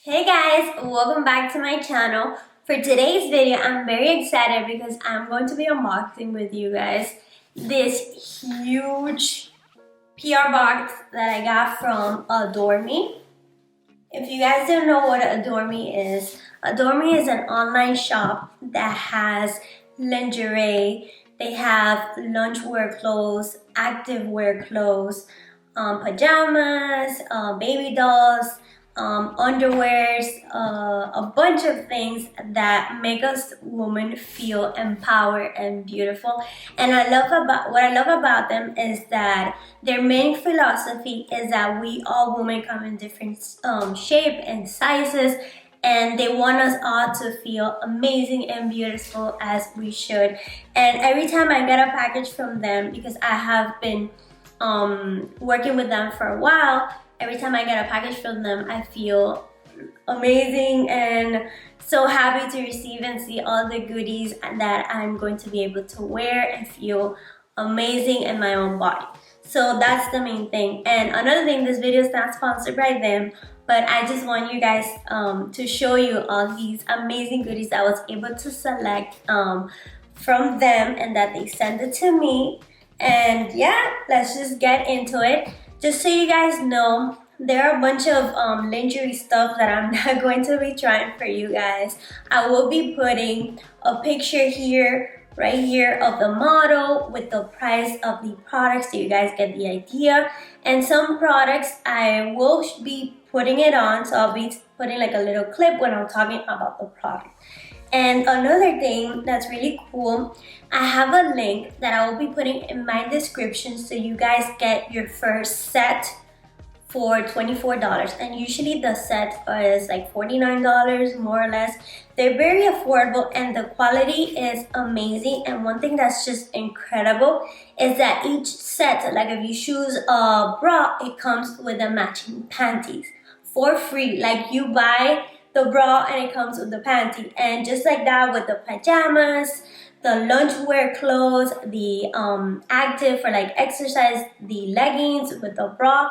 Hey guys, welcome back to my channel. For today's video, I'm very excited because I'm going to be unboxing with you guys this huge PR box that I got from Adoreme. If you guys don't know what Adoreme is an online shop that has lingerie. They have loungewear clothes, activewear clothes, pajamas, baby dolls, underwears, a bunch of things that make us women feel empowered and beautiful. And what I love about them is that their main philosophy is that we all women come in different shape and sizes, and they want us all to feel amazing and beautiful as we should. And every time I get a package from them, because I have been working with them for a while, every time I get a package from them, I feel amazing and so happy to receive and see all the goodies that I'm going to be able to wear and feel amazing in my own body. So that's the main thing. And another thing, this video is not sponsored by them, but I just want you guys to show you all these amazing goodies I was able to select from them and that they sent it to me. And yeah, let's just get into it. Just so you guys know, there are a bunch of lingerie stuff that I'm not going to be trying for you guys. I will be putting a picture here, right here, of the model with the price of the products so you guys get the idea. And some products I will be putting it on, so I'll be putting like a little clip when I'm talking about the product. And another thing that's really cool, I have a link that I will be putting in my description so you guys get your first set for $24. And usually the set is like $49 more or less. They're very affordable and the quality is amazing. And one thing that's just incredible is that each set, like if you choose a bra, it comes with a matching panties for free. Like you buy the bra and it comes with the panty, and just like that with the pajamas, the loungewear clothes, the active for like exercise, the leggings with the bra.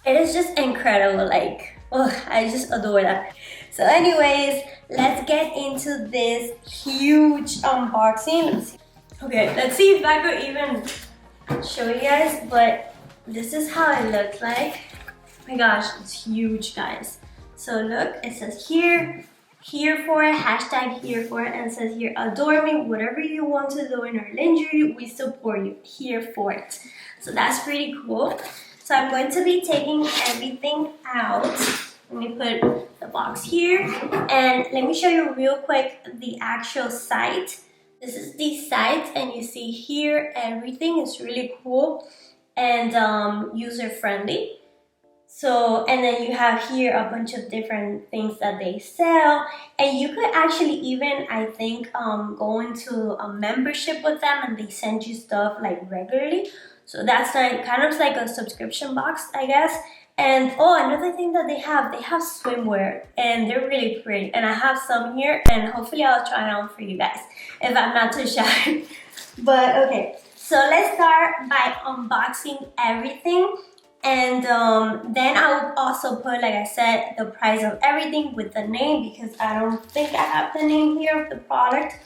It is just incredible. Like, oh, I just adore that. So anyways, let's get into this huge unboxing. Okay, let's see if I could even show you guys, but this is how it looks like. Oh my gosh, it's huge, guys. So look, it says here for it, hashtag here for it, and it says here, Adoreme, whatever you want to do in our lingerie, we support you, here for it. So that's pretty cool. So I'm going to be taking everything out. Let me put the box here, and let me show you real quick the actual site. This is the site, and you see here, everything is really cool and user-friendly. So, and then you have here a bunch of different things that they sell, and you could actually even, I think, go into a membership with them and they send you stuff like regularly. So that's like kind of like a subscription box, I guess. And oh, another thing that they have swimwear, and they're really pretty. And I have some here, and hopefully I'll try it on for you guys if I'm not too shy. But okay, so let's start by unboxing everything. And then I'll also put, like I said, the price of everything with the name, because I don't think I have the name here of the product,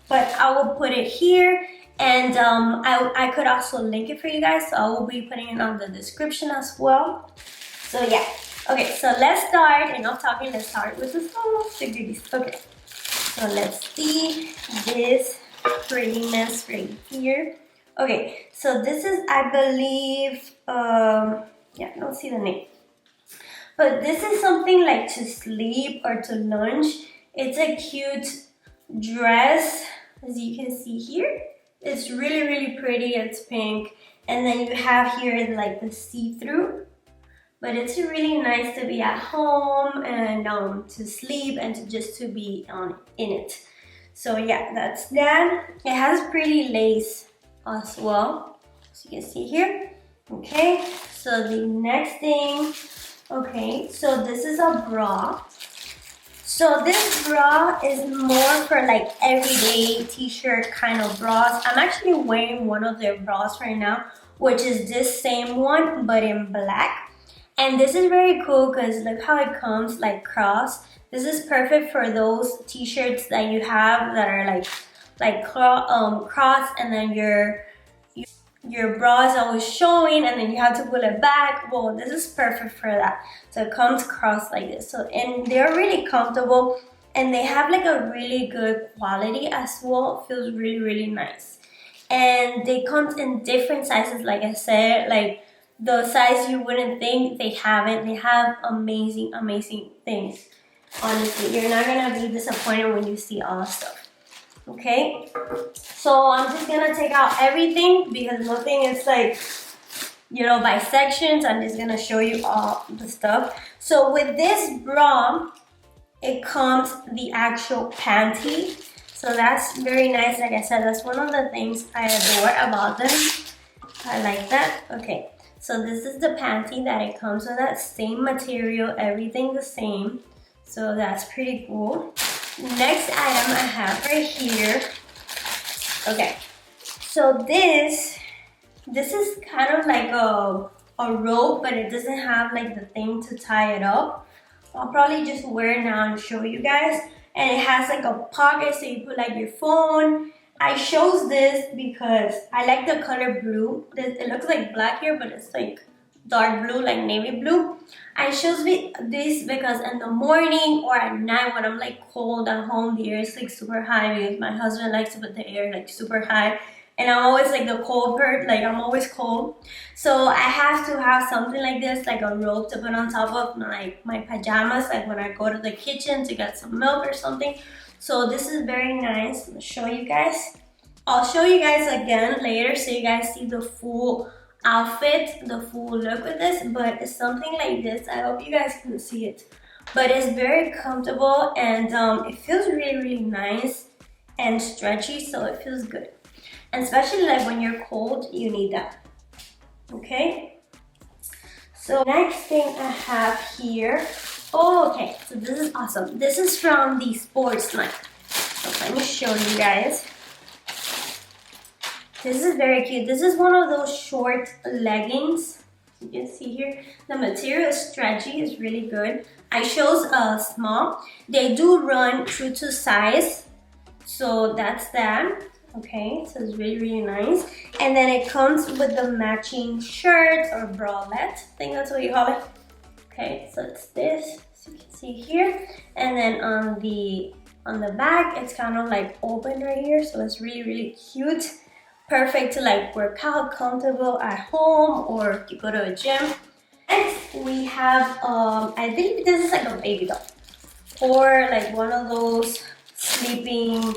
but I will put it here. And I could also link it for you guys, so I will be putting it on the description as well. So yeah, okay, so let's start. Enough talking, let's start with the goodies. Okay, so let's see this prettiness right here. Okay, so this is, I believe, yeah, I don't see the name, but this is something like to sleep or to lunch. It's a cute dress, as you can see here. It's really, really pretty. It's pink, and then you have here like the see-through, but it's really nice to be at home and to sleep and to be in it. So yeah, that's that. It has pretty lace as well, so you can see here. Okay, so the next thing, okay, so this is a bra. So this bra is more for like everyday t-shirt kind of bras. I'm actually wearing one of their bras right now, which is this same one but in black. And this is very cool because look how it comes like cross. This is perfect for those t-shirts that you have that are like cross, and then your bra is always showing and then you have to pull it back. Well, this is perfect for that. So it comes cross like this. So, and they're really comfortable and they have like a really good quality as well. It feels really, really nice. And they come in different sizes, like I said, like the size you wouldn't think they have it. They have amazing, amazing things. Honestly, you're not gonna be disappointed when you see all the stuff. Okay, so I'm just gonna take out everything because nothing is like, you know, by sections. I'm just gonna show you all the stuff. So with this bra, it comes the actual panty. So that's very nice. Like I said, that's one of the things I adore about them. I like that. Okay, so this is the panty that it comes with, that same material, everything the same. So that's pretty cool. Next item I have right here. Okay, so this is kind of like a rope, but it doesn't have like the thing to tie it up. I'll probably just wear it now and show you guys. And it has like a pocket so you put like your phone. I chose this because I like the color blue. It looks like black here, but it's like dark blue, like navy blue. I chose this because in the morning or at night when I'm like cold at home, the air is like super high because my husband likes to put the air like super high. And I'm always like the cold bird, like I'm always cold. So I have to have something like this, like a rope to put on top of my pajamas, like when I go to the kitchen to get some milk or something. So this is very nice. I'll show you guys. I'll show you guys again later so you guys see the full outfit, the full look with this, but it's something like this. I hope you guys can see it. But it's very comfortable and it feels really, really nice and stretchy, so it feels good. And especially like when you're cold, you need that. Okay? So next thing I have here. Oh, okay, so this is awesome. This is from the sports line. So let me show you guys. This is very cute. This is one of those short leggings. You can see here. The material is stretchy. It's really good. I chose a small. They do run true to size. So that's that. Okay, so it's really, really nice. And then it comes with the matching shirt or bralette. I think that's what you call it. Okay, so it's this, so you can see here. And then on the back, it's kind of like open right here. So it's really, really cute. Perfect to like work out, comfortable at home, or you go to a gym. Next, we have, I believe this is like a baby doll. Or like one of those sleeping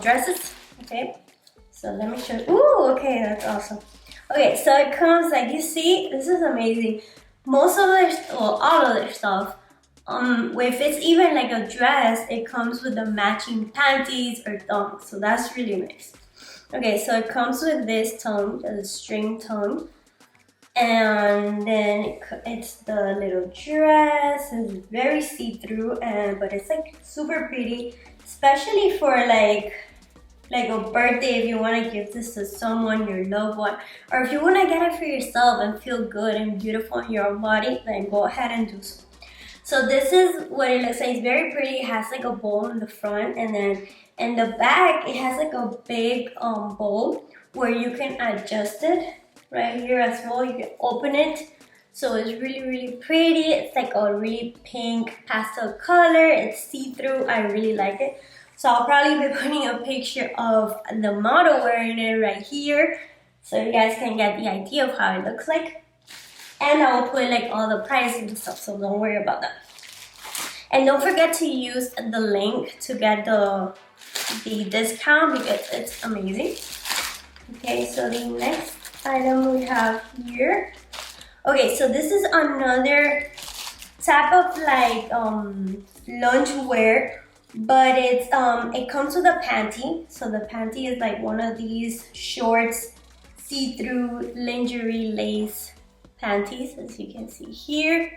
dresses. Okay, so let me show you. Ooh, okay, that's awesome. Okay, so it comes like you see. This is amazing. Most of their, well, all of their stuff. If it's even like a dress, it comes with the matching panties or thongs. So that's really nice. Okay, so it comes with this tongue, the string tongue. And then it's the little dress. It's very see-through, but it's like super pretty, especially for like a birthday. If you want to give this to someone, your loved one, or if you want to get it for yourself and feel good and beautiful in your own body, then go ahead and do so. So this is what it looks like. It's very pretty. It has like a bowl in the front, and then in the back it has like a big bowl where you can adjust it. Right here as well, you can open it. So it's really, really pretty. It's like a really pink pastel color. It's see-through. I really like it. So I'll probably be putting a picture of the model wearing it right here, so you guys can get the idea of how it looks like. And I will put like all the prices and stuff, so don't worry about that. And don't forget to use the link to get the discount because it's amazing. Okay, so the next item we have here. Okay, so this is another type of like loungewear, but it's it comes with a panty. So the panty is like one of these shorts, see-through lingerie lace panties, as you can see here.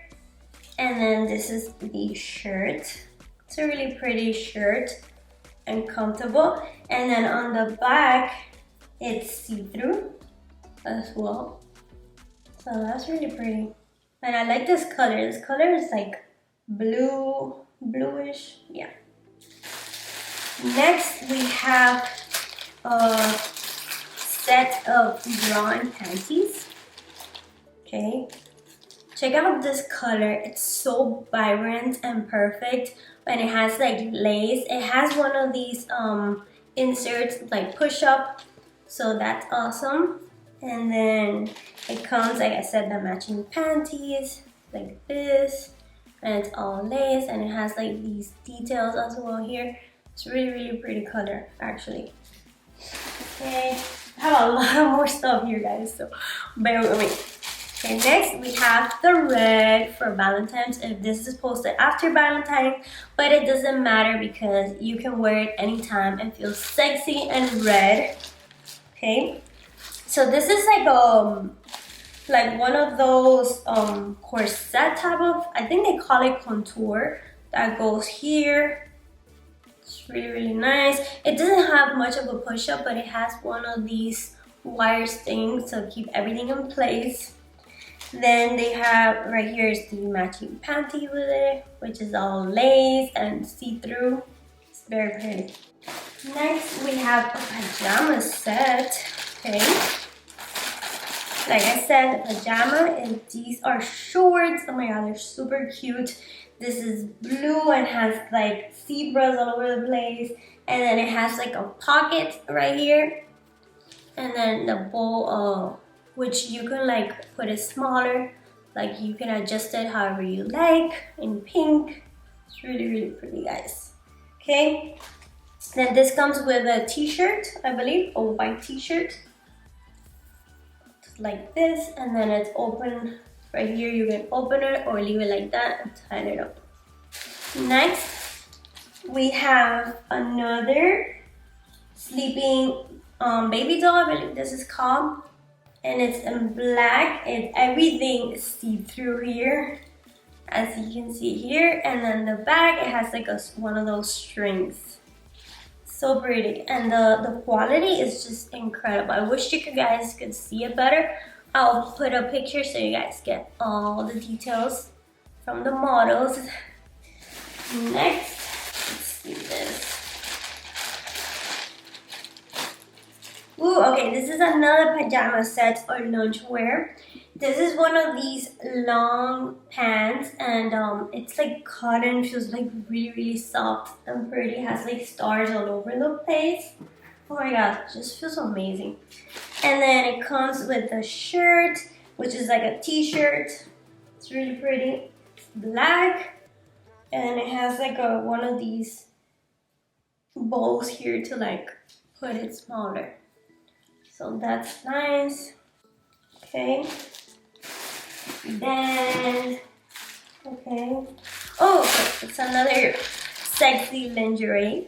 And then this is the shirt. It's a really pretty shirt and comfortable. And then on the back, it's see-through as well. So that's really pretty. And I like this color. This color is like bluish. Yeah. Next we have a set of bra panties. Okay. Check out this color. It's so vibrant and perfect. And it has like lace. It has one of these inserts like push up. So that's awesome. And then it comes, like I said, the matching panties like this. And it's all lace and it has like these details as well here. It's really pretty color actually. Okay, I have a lot more stuff here guys, so bear with me. Okay, next we have the red for Valentine's. If this is posted after Valentine's, but it doesn't matter because you can wear it anytime and feel sexy and red. Okay, so this is like one of those corset type of, I think they call it contour, that goes here. It's really nice. It doesn't have much of a push-up, but it has one of these wires things to keep everything in place. Then they have right here is the matching panty with it, which is all lace and see-through. It's very pretty. Next we have a pajama set. Okay, like I said, the pajama, and these are shorts. Oh my god, they're super cute. This is blue and has like zebras all over the place, and then it has like a pocket right here, and then the bowl which you can like put it smaller, like you can adjust it however you like, in pink. It's really pretty guys. Okay, then this comes with a t-shirt, I believe, a white t-shirt like this, and then it's open right here. You can open it or leave it like that and tie it up. Next we have another sleeping baby doll, I believe this is called, and it's in black and everything is see-through here, as you can see here, and then the back it has like one of those strings. So pretty, and the quality is just incredible. I wish you guys could see it better. I'll put a picture so you guys get all the details from the models. Next, let's see this. Ooh, okay, this is another pajama set or loungewear. This is one of these long pants, and it's like cotton, feels like really soft and pretty. It has like stars all over the place. Oh my gosh, it just feels amazing. And then it comes with a shirt, which is like a t-shirt. It's really pretty. It's black, and it has like one of these bowls here to like put it smaller. So that's nice. Okay. Then, okay. Oh, okay. It's another sexy lingerie.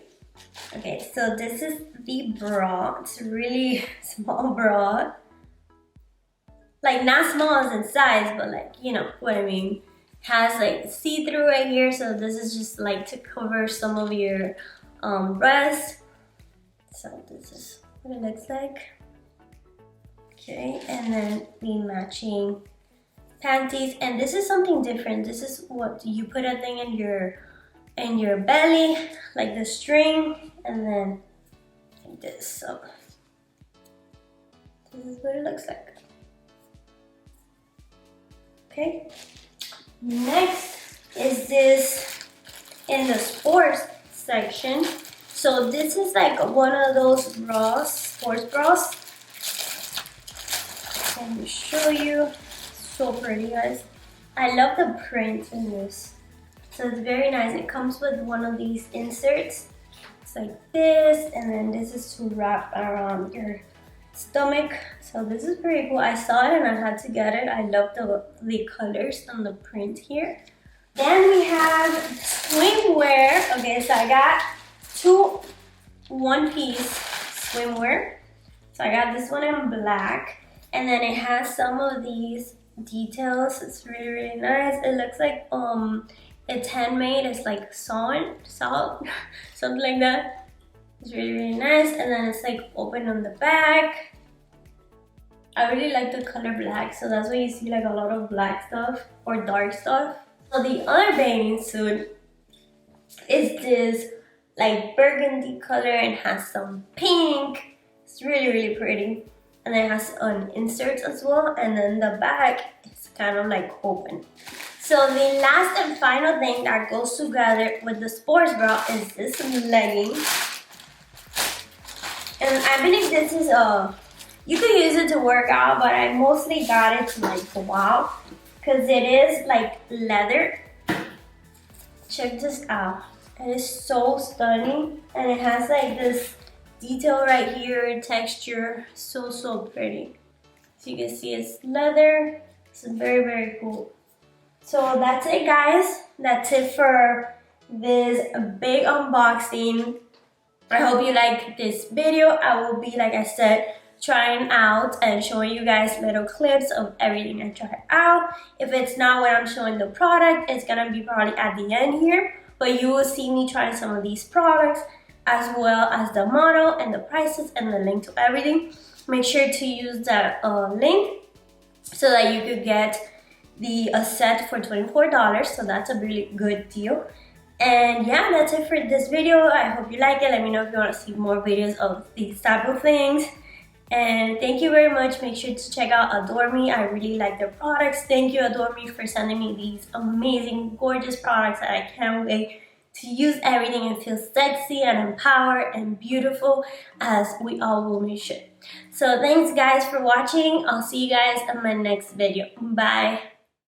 Okay, so this is the bra. It's a really small bra. Like not small as in size, but like, you know what I mean. Has like see-through right here, so this is just like to cover some of your breasts. So this is what it looks like. Okay, and then the matching panties, and this is something different. This is what you put a thing in your belly, like the string, and then like this. So this is what it looks like. Okay, next is this in the sports section. So this is like one of those bras, sports bras. Let me show you. So pretty, guys. I love the print in this. So it's very nice. It comes with one of these inserts. It's like this, and then this is to wrap around your stomach. So this is pretty cool. I saw it and I had to get it. I love the colors on the print here. Then we have swimwear. Okay, so I got two one-piece swimwear. So I got this one in black. And then it has some of these details. It's really nice. It looks like it's handmade. It's like salt, something like that. It's really nice. And then it's like open on the back. I really like the color black, so that's why you see like a lot of black stuff or dark stuff. So the other bathing suit is this like burgundy color and has some pink. It's really pretty. And it has an insert as well, and then the back is kind of like open. So the last and final thing that goes together with the sports bra is this legging. And I believe this is you could use it to work out, but I mostly got it to like go out because it is like leather. Check this out. It is so stunning, and it has like this detail right here, texture, so pretty. So you can see it's leather. It's very cool. So that's it, guys. That's it for this big unboxing. I hope you like this video. I will be, like I said, trying out and showing you guys little clips of everything I try out. If it's not when I'm showing the product, it's gonna be probably at the end here. But you will see me trying some of these products, as well as the model and the prices and the link to everything. Make sure to use that link so that you could get the set for $24. So that's a really good deal. And yeah, that's it for this video. I hope you like it. Let me know if you want to see more videos of these type of things. And thank you very much. Make sure to check out Adoreme. I really like their products. Thank you, Adoreme, for sending me these amazing, gorgeous products that I can't wait to use everything and feel sexy and empowered and beautiful as we all women should. So thanks guys for watching. I'll see you guys in my next video. Bye.